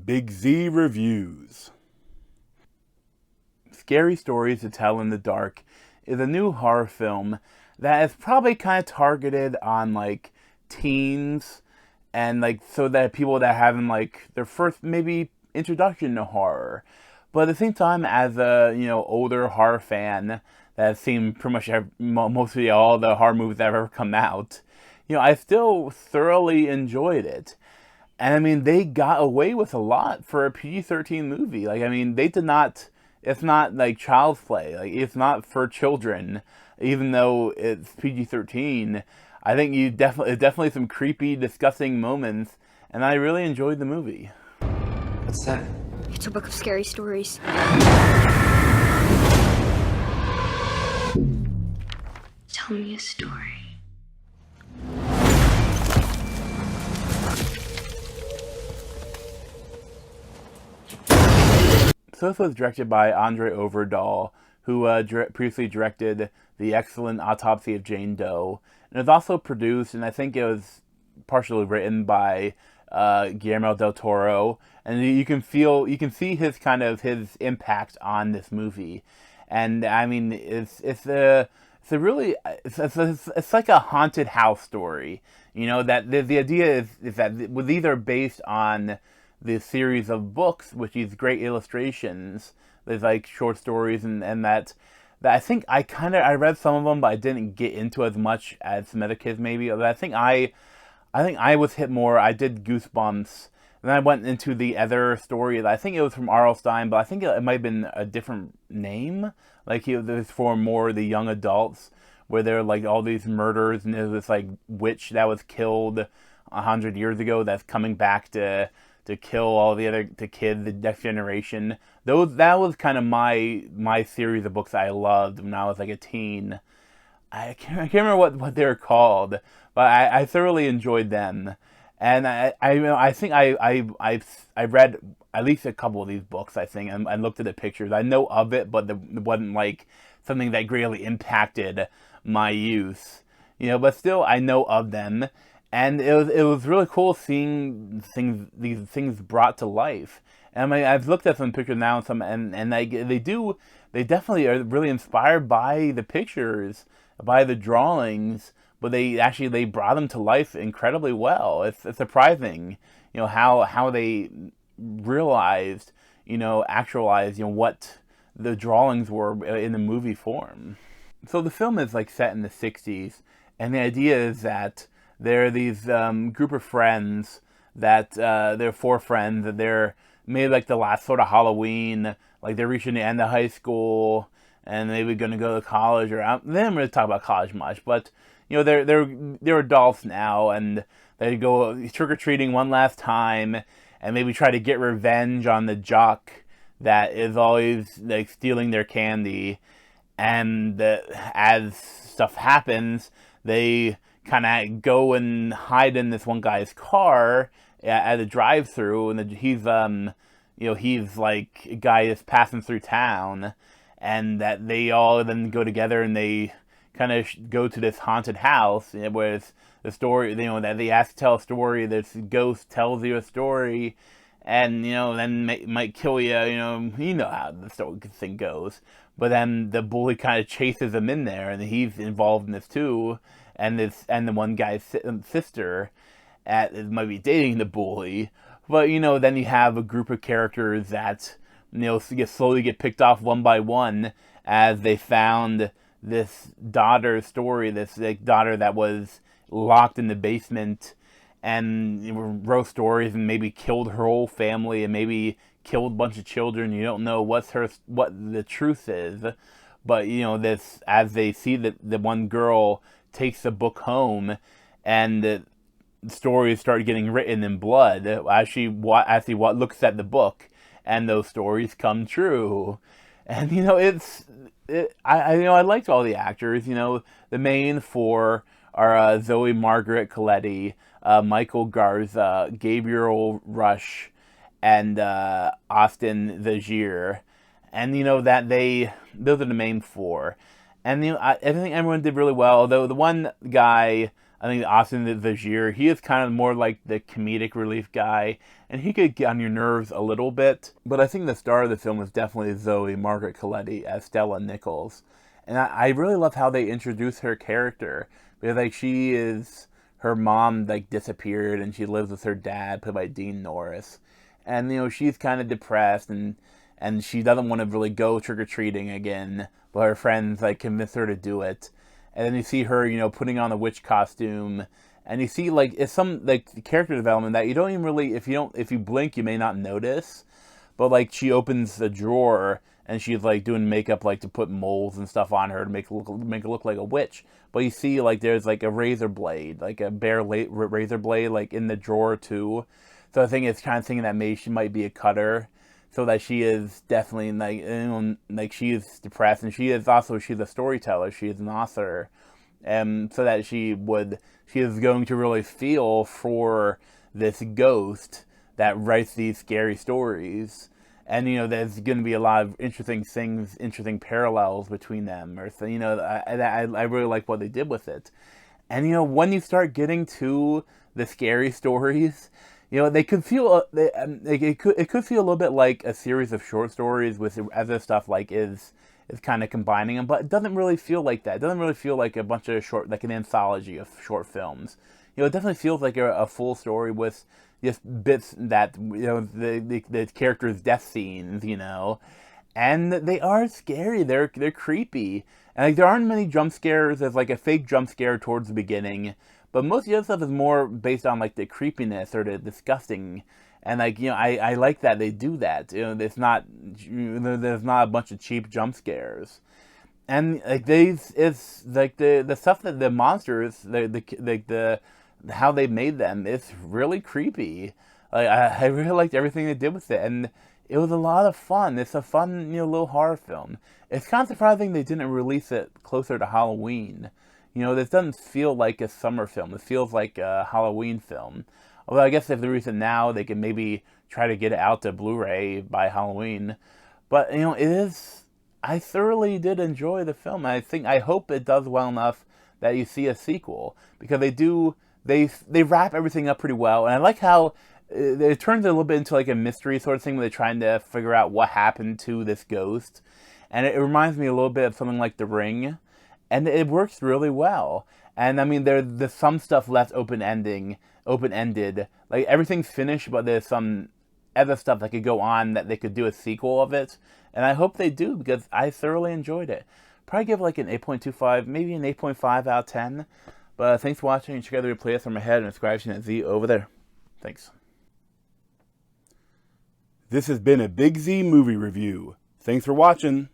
Big Z Reviews. Scary Stories to Tell in the Dark is a new horror film that is probably kind of targeted on like teens and like so that people that having like their first maybe introduction to horror. But at the same time, as a older horror fan that has seen pretty much mostly all the horror movies that have ever come out, I still thoroughly enjoyed it. And I mean, they got away with a lot for a PG-13 movie. Like, I mean, they did not. It's not like child's play. Like, it's not for children, even though it's PG-13. I think definitely some creepy, disgusting moments, and I really enjoyed the movie. What's that? It's a book of scary stories. Tell me a story. So this was directed by Andre Overdahl, who previously directed the excellent Autopsy of Jane Doe. And it was also produced, and I think it was partially written by Guillermo del Toro. And you can see his impact on this movie. And I mean, it's like a haunted house story. That the idea is that these are based on the series of books with these great illustrations. There's like short stories and that I think I read some of them, but I didn't get into as much as some other kids maybe. But I think I was hit more. I did Goosebumps. Then I went into the other story. I think it was from R.L. Stine, but I think it might have been a different name. Like it was for more the young adults, where there are like all these murders, and there's this like witch that was killed 100 years ago that's coming back to kill all the kids, the next generation. That was kind of my series of books I loved when I was like a teen. I can't remember what they were called, but I thoroughly enjoyed them. And I think I read at least a couple of these books, I think, and I looked at the pictures. I know of it, but it wasn't like something that greatly impacted my youth. But still I know of them. And it was really cool seeing these things brought to life. And I mean, I've looked at some pictures now and they definitely are really inspired by the pictures, by the drawings, but they brought them to life incredibly well. It's surprising, how they realized, actualized, what the drawings were in the movie form. So the film is like set in the 60s, and the idea is that there are these group of friends that they're four friends that they're maybe like the last sort of Halloween, like they're reaching the end of high school and maybe going to go to college, or they didn't really talk about college much, but they're adults now, and they go trick or treating one last time and maybe try to get revenge on the jock that is always like stealing their candy. And as stuff happens, they kind of go and hide in this one guy's car at a drive-through, and he's like a guy that's passing through town, and that they all then go together and they kind of go to this haunted house where it's the story, that they ask to tell a story. This ghost tells you a story, and then might kill you. How the thing goes. But then the bully kind of chases him in there, and he's involved in this too. And the one guy's sister might be dating the bully, but then you have a group of characters that slowly get picked off one by one as they found this daughter's story, this like daughter that was locked in the basement and wrote stories and maybe killed her whole family and maybe killed a bunch of children. You don't know what the truth is, but this, as they see that the one girl takes the book home, and the stories start getting written in blood as she looks at the book, and those stories come true. And I liked all the actors. The main four are Zoe Margaret Coletti, Michael Garza, Gabriel Rush, and Austin Zazier. And those are the main four. And I think everyone did really well. Although the one guy, I think Austin Vigier, he is kind of more like the comedic relief guy, and he could get on your nerves a little bit. But I think the star of the film is definitely Zoe Margaret Coletti as Stella Nichols. And I really love how they introduce her character, because like she is, her mom like disappeared and she lives with her dad, played by Dean Norris. And she's kind of depressed, and she doesn't want to really go trick-or-treating again, but her friends like convince her to do it. And then you see her, putting on a witch costume, and you see like it's some like character development that you don't even really, if you blink, you may not notice. But like she opens the drawer and she's like doing makeup like to put moles and stuff on her to make it look like a witch. But you see like there's like a razor blade, like a bare razor blade, like in the drawer too. So I think it's kind of thinking that maybe she might be a cutter, so that she is definitely like she is depressed, and she's a storyteller, she is an author, and so that she is going to really feel for this ghost that writes these scary stories. And there's going to be a lot of interesting parallels between them, or I really like what they did with it. And when you start getting to the scary stories, they could feel it could feel a little bit like a series of short stories with other stuff like is kind of combining them, but it doesn't really feel like that. It doesn't really feel like a bunch of like an anthology of short films. It definitely feels like a full story with just bits that the characters' death scenes, and they are scary. They're creepy, and like there aren't many jump scares. There's like a fake jump scare towards the beginning. But most of the other stuff is more based on like the creepiness or the disgusting, and like I like that they do that. It's not there's not a bunch of cheap jump scares, and like it's like the stuff that the monsters the how they made them, it's really creepy. Like I really liked everything they did with it, and it was a lot of fun. It's a fun little horror film. It's kind of surprising they didn't release it closer to Halloween. This doesn't feel like a summer film. It feels like a Halloween film. Although I guess if they release it now, they can maybe try to get it out to Blu-ray by Halloween. But it is. I thoroughly did enjoy the film. I hope it does well enough that you see a sequel, because they do. They wrap everything up pretty well, and I like how it turns a little bit into like a mystery sort of thing where they're trying to figure out what happened to this ghost, and it reminds me a little bit of something like The Ring. And it works really well. And I mean, there's some stuff left open-ended. Like everything's finished, but there's some other stuff that could go on that they could do a sequel of it. And I hope they do, because I thoroughly enjoyed it. Probably give like an 8.25, maybe an 8.5 out of 10. But thanks for watching. Check out the replays from my head and subscribe to Z over there. Thanks. This has been a Big Z movie review. Thanks for watching.